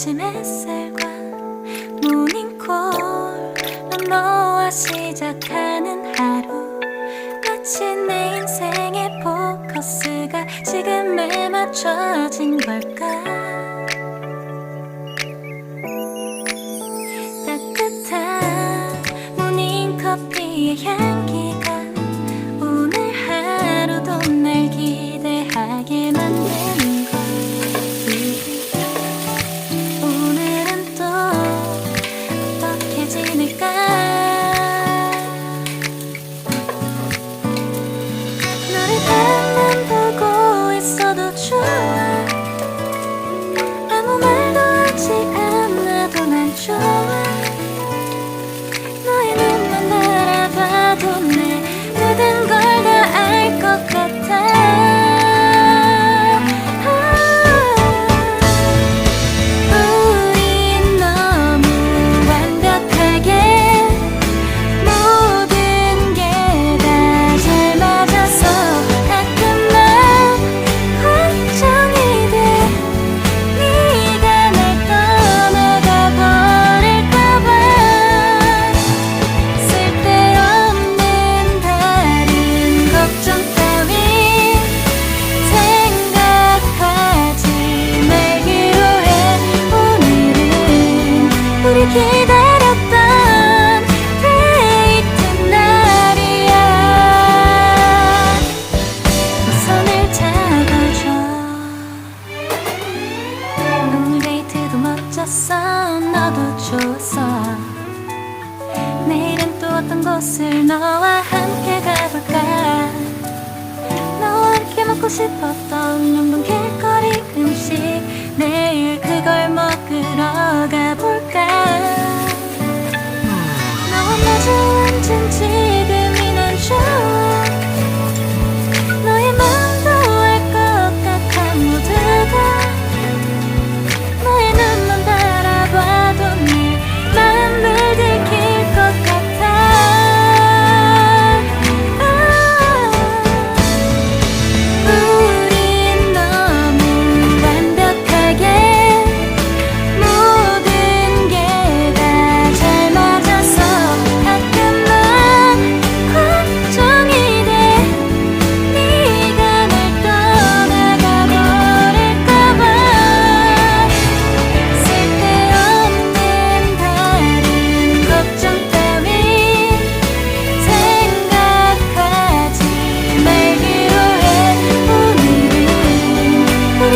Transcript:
아침 햇살과 모닝콜로 너와 시작하는 하루, 마치 내 인생의 포커스가 지금에 맞춰진 걸까. 따뜻한 모닝커피의 향기가 오늘 하루도 날 기대하게 만드는 걸. 오늘은 또 어떻게 지낼까. 너를 밤만 보고 있어도 좋아. 아무 말도 하지 않아도 난 좋아. 너의 눈만 바라봐도 내 모든 걸 다 알 것 같아. 우린 너무 완벽하게 모든 게 다 잘 맞아서 가끔 난 걱정이 돼. 네가 날 떠나가 버릴까봐. 쓸데없는 다른 걱정 따윈 생각하지 말기로 해. 오늘은 우리 기다렸던 데이트 날이야. 손을 잡아줘. 오늘 데이트도 멋졌어. 너도 좋았어. 내일은 또 어떤 곳을 너와 함께 가볼까. 너와 함께 먹고 싶었던 명동 길거리 음식, 내일 그걸 먹으러 가볼까. 너와 마주 앉은 지금이 난 좋아. 너의 마음도 알 것 같아. 모두 다 너의 눈만 바라봐도 내 마음을 들킬 것 같아. 우린 너무 완벽하게 모든 게 다 잘 맞아서 가끔 난 걱정이 돼. 네가 날 떠나가 버릴까봐. 쓸데없는 다른 걱정 따윈 생각하지 말기로 해. 오늘은 우리